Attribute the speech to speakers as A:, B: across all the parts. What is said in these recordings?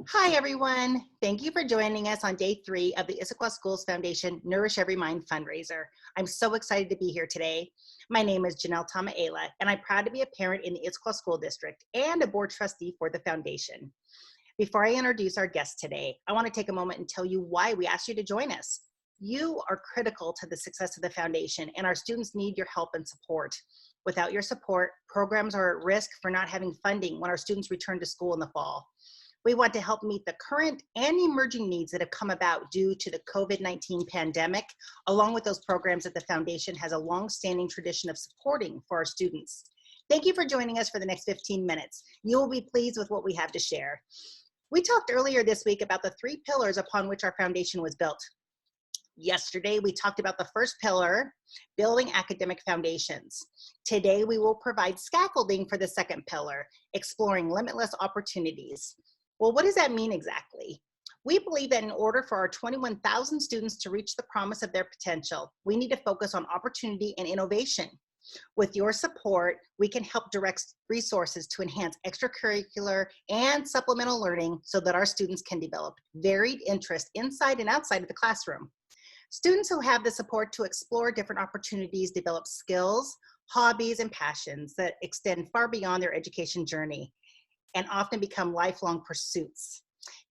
A: Hi, everyone. Thank you for joining us on day 3 of the Issaquah Schools Foundation Nourish Every Mind fundraiser. I'm so excited to be here today. My name is Janelle Tamaela, and I'm proud to be a parent in the Issaquah School District and a board trustee for the foundation. Before I introduce our guest today, I want to take a moment and tell you why we asked you to join us. You are critical to the success of the foundation, and our students need your help and support. Without your support, programs are at risk for not having funding when our students return to school in the fall. We want to help meet the current and emerging needs that have come about due to the COVID-19 pandemic, along with those programs that the foundation has a long-standing tradition of supporting for our students. Thank you for joining us for the next 15 minutes. You will be pleased with what we have to share. We talked earlier this week about the 3 pillars upon which our foundation was built. Yesterday, we talked about the first pillar, building academic foundations. Today, we will provide scaffolding for the second pillar, exploring limitless opportunities. Well, what does that mean exactly? We believe that in order for our 21,000 students to reach the promise of their potential, we need to focus on opportunity and innovation. With your support, we can help direct resources to enhance extracurricular and supplemental learning so that our students can develop varied interests inside and outside of the classroom. Students who have the support to explore different opportunities develop skills, hobbies, and passions that extend far beyond their education journey and often become lifelong pursuits.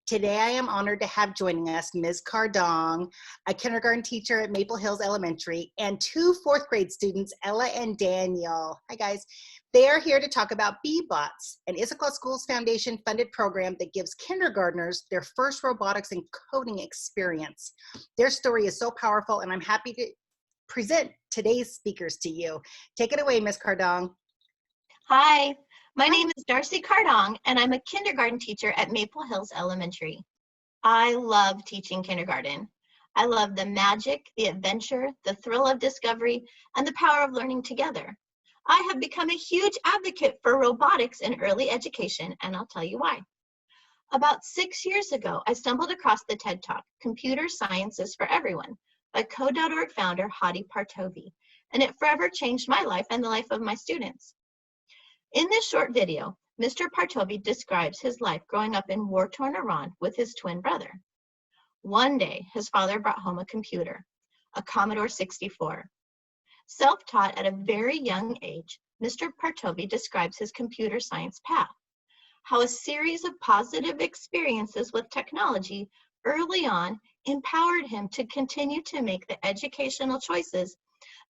A: Today, I am honored to have joining us Ms. Cardong, a kindergarten teacher at Maple Hills Elementary, and 2 4th grade students, Ella and Daniel. Hi, guys. They are here to talk about BBOTS, an Issaquah Schools Foundation funded program that gives kindergartners their first robotics and coding experience. Their story is so powerful, and I'm happy to present today's speakers to you. Take it away, Ms. Cardong.
B: Hi, my name is Darcy Cardong, and I'm a kindergarten teacher at Maple Hills Elementary. I love teaching kindergarten. I love the magic, the adventure, the thrill of discovery, and the power of learning together. I have become a huge advocate for robotics in early education, and I'll tell you why. About 6 years ago, I stumbled across the TED Talk, Computer Science is for Everyone, by Code.org founder Hadi Partovi, and it forever changed my life and the life of my students. In this short video, Mr. Partovi describes his life growing up in war-torn Iran with his twin brother. One day, his father brought home a computer, a Commodore 64. Self-taught at a very young age, Mr. Partovi describes his computer science path, how a series of positive experiences with technology early on empowered him to continue to make the educational choices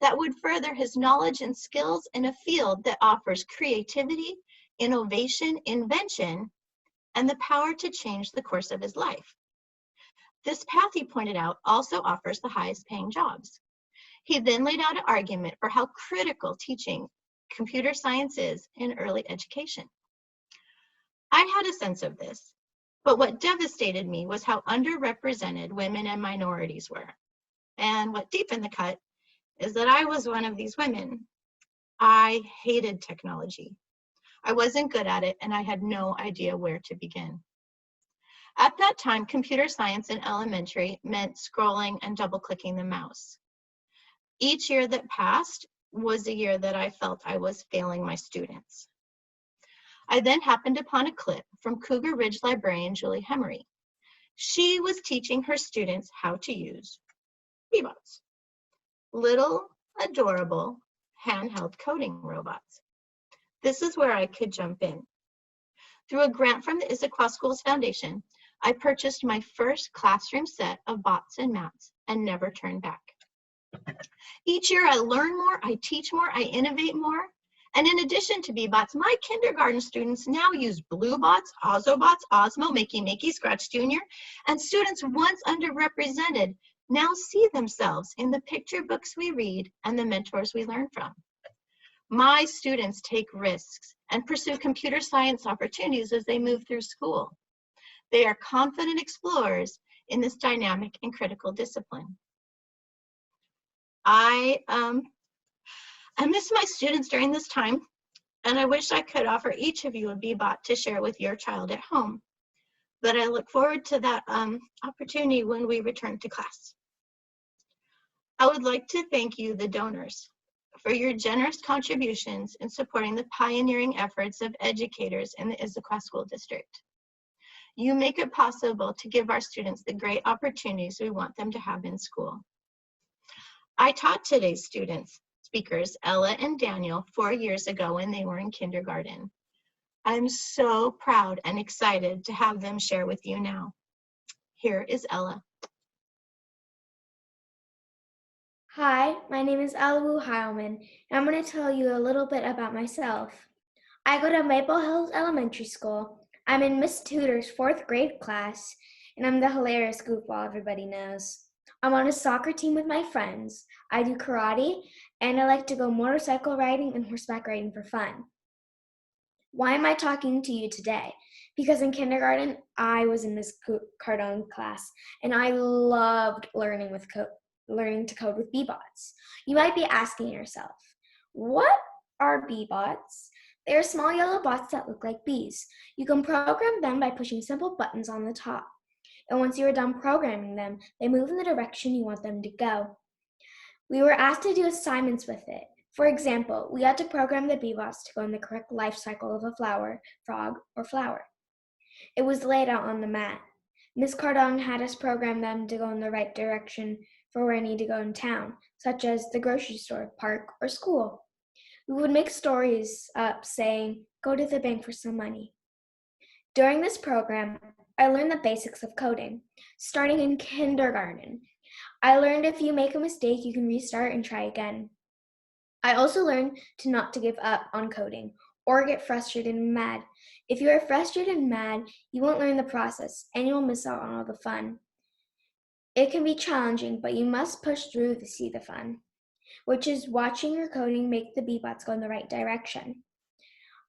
B: that would further his knowledge and skills in a field that offers creativity, innovation, invention, and the power to change the course of his life. This path, he pointed out, also offers the highest paying jobs. He then laid out an argument for how critical teaching computer science is in early education. I had a sense of this, but what devastated me was how underrepresented women and minorities were. And what deepened the cut is that I was one of these women. I hated technology. I wasn't good at it, and I had no idea where to begin. At that time, computer science in elementary meant scrolling and double-clicking the mouse. Each year that passed was a year that I felt I was failing my students. I then happened upon a clip from Cougar Ridge librarian Julie Hemery. She was teaching her students how to use BBOTS. Little, adorable, handheld coding robots. This is where I could jump in. Through a grant from the Issaquah Schools Foundation, I purchased my first classroom set of bots and mats and never turned back. Each year I learn more, I teach more, I innovate more. And in addition to BBOTS, my kindergarten students now use BlueBots, Ozobots, Osmo, Makey, Scratch Jr., and students once underrepresented now see themselves in the picture books we read and the mentors we learn from. My students take risks and pursue computer science opportunities as they move through school. They are confident explorers in this dynamic and critical discipline. I miss my students during this time, and I wish I could offer each of you a BBOT to share with your child at home. But I look forward to that opportunity when we return to class. I would like to thank you, the donors, for your generous contributions in supporting the pioneering efforts of educators in the Issaquah School District. You make it possible to give our students the great opportunities we want them to have in school. I taught today's speakers, Ella and Daniel, 4 years ago when they were in kindergarten. I'm so proud and excited to have them share with you now. Here is Ella.
C: Hi, my name is Alawu Heilman, and I'm going to tell you a little bit about myself. I go to Maple Hills Elementary School. I'm in Miss Tudor's 4th grade class, and I'm the hilarious goofball everybody knows. I'm on a soccer team with my friends. I do karate, and I like to go motorcycle riding and horseback riding for fun. Why am I talking to you today? Because in kindergarten, I was in this Cardone class, and I loved learning to code with B-bots. You might be asking yourself, what are B-bots? They are small yellow bots that look like bees. You can program them by pushing simple buttons on the top. And once you are done programming them, they move in the direction you want them to go. We were asked to do assignments with it. For example, we had to program the bee-bots to go in the correct life cycle of a flower, frog, or flower. It was laid out on the mat. Miss Cardong had us program them to go in the right direction for where I need to go in town, such as the grocery store, park, or school. We would make stories up saying, go to the bank for some money. During this program, I learned the basics of coding, starting in kindergarten. I learned if you make a mistake, you can restart and try again. I also learned not to give up on coding or get frustrated and mad. If you are frustrated and mad, you won't learn the process and you will miss out on all the fun. It can be challenging, but you must push through to see the fun, which is watching your coding make the B-bots go in the right direction.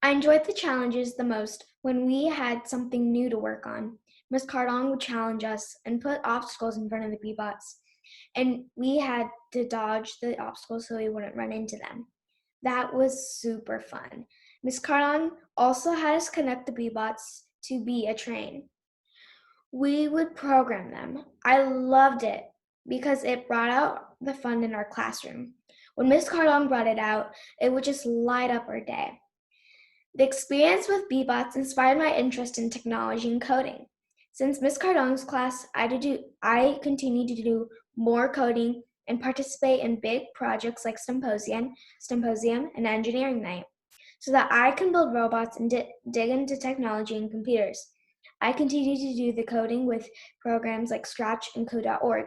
C: I enjoyed the challenges the most when we had something new to work on. Ms. Cardong would challenge us and put obstacles in front of the B-bots, and we had to dodge the obstacles so we wouldn't run into them. That was super fun. Ms. Cardong also had us connect the B-bots to be a train. We would program them. I loved it because it brought out the fun in our classroom. When Ms. Cardong brought it out, it would just light up our day. The experience with B-bots inspired my interest in technology and coding. Since Ms. Cardong's class, I continue to do more coding and participate in big projects like Symposium, and Engineering Night, so that I can build robots and dig into technology and computers. I continue to do the coding with programs like Scratch and Code.org.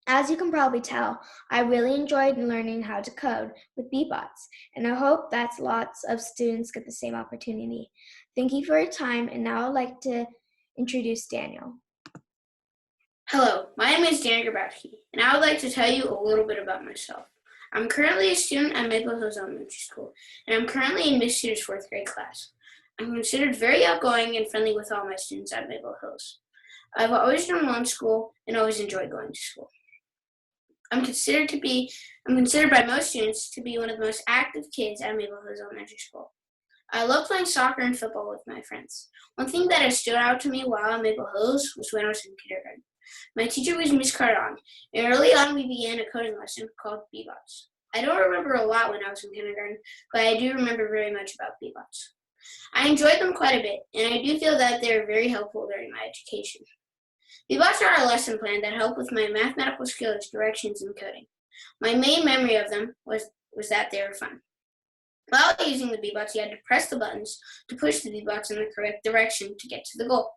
C: As you can probably tell, I really enjoyed learning how to code with B-bots, and I hope that lots of students get the same opportunity. Thank you for your time, and now I'd like to introduce Daniel.
D: Hello, my name is Daniel Grabowski, and I would like to tell you a little bit about myself. I'm currently a student at Maple Hills Elementary School, and I'm currently in Miss Tudor's 4th grade class. I'm considered very outgoing and friendly with all my students at Maple Hills. I've always done well in school and always enjoyed going to school. I'm considered by most students to be one of the most active kids at Maple Hills Elementary School. I love playing soccer and football with my friends. One thing that has stood out to me while at Maple Hills was when I was in kindergarten. My teacher was Miss Cardong, and early on we began a coding lesson called B-bots. I don't remember a lot when I was in kindergarten, but I do remember very much about B-bots. I enjoyed them quite a bit, and I do feel that they are very helpful during my education. B-bots are a lesson plan that help with my mathematical skills, directions, and coding. My main memory of them was that they were fun. While using the B-bots, you had to press the buttons to push the B-bots in the correct direction to get to the goal.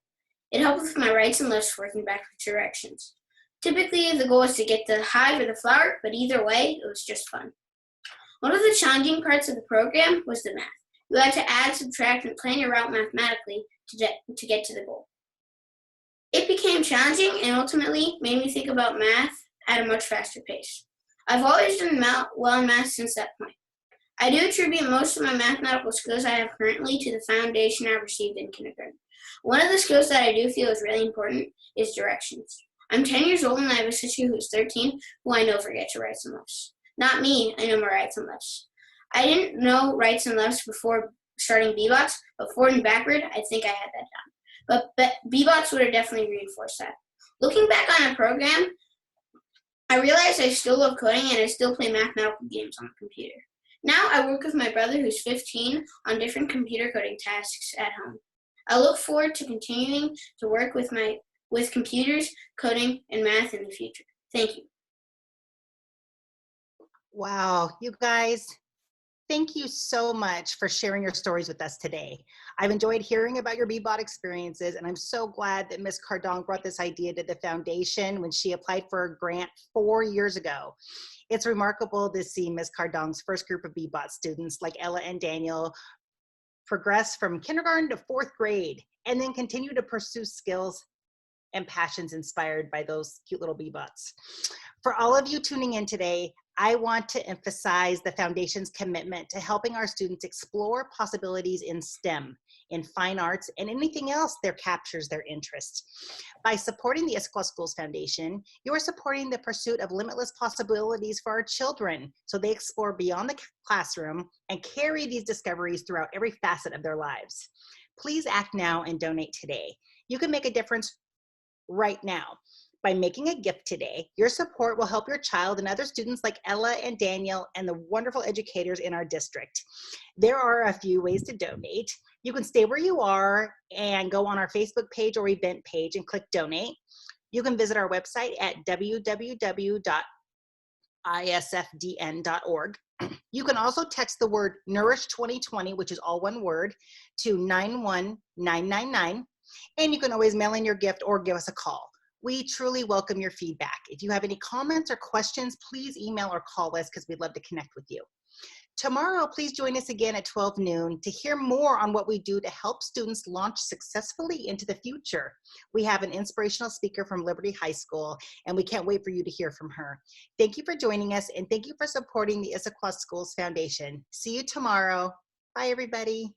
D: It helped with my rights and lefts working backwards directions. Typically, the goal was to get the hive or the flower, but either way, it was just fun. One of the challenging parts of the program was the math. You had to add, subtract, and plan your route mathematically to get to the goal. It became challenging and ultimately made me think about math at a much faster pace. I've always done well in math since that point. I do attribute most of my mathematical skills I have currently to the foundation I received in kindergarten. One of the skills that I do feel is really important is directions. I'm 10 years old and I have a sister who's 13 who I know forgets her rights and lefts. Not me, I know my rights and lefts. I didn't know rights and lefts before starting B-bots, but forward and backward, I think I had that down. But B-bots would have definitely reinforced that. Looking back on the program, I realized I still love coding and I still play mathematical games on the computer. Now I work with my brother who's 15 on different computer coding tasks at home. I look forward to continuing to work with computers, coding, and math in the future. Thank you.
A: Wow, you guys, thank you so much for sharing your stories with us today. I've enjoyed hearing about your BBOT experiences, and I'm so glad that Ms. Cardong brought this idea to the foundation when she applied for a grant 4 years ago. It's remarkable to see Ms. Cardong's first group of BBOT students like Ella and Daniel progress from kindergarten to 4th grade and then continue to pursue skills and passions inspired by those cute little BBOTs. For all of you tuning in today, I want to emphasize the Foundation's commitment to helping our students explore possibilities in STEM, in fine arts, and anything else that captures their interest. By supporting the Issaquah Schools Foundation, you are supporting the pursuit of limitless possibilities for our children so they explore beyond the classroom and carry these discoveries throughout every facet of their lives. Please act now and donate today. You can make a difference right now. By making a gift today, your support will help your child and other students like Ella and Daniel and the wonderful educators in our district. There are a few ways to donate. You can stay where you are and go on our Facebook page or event page and click donate. You can visit our website at www.isfdn.org. You can also text the word Nourish 2020, which is all one word, to 91999. And you can always mail in your gift or give us a call. We truly welcome your feedback. If you have any comments or questions, please email or call us because we'd love to connect with you. Tomorrow, please join us again at 12 noon to hear more on what we do to help students launch successfully into the future. We have an inspirational speaker from Liberty High School, and we can't wait for you to hear from her. Thank you for joining us, and thank you for supporting the Issaquah Schools Foundation. See you tomorrow. Bye, everybody.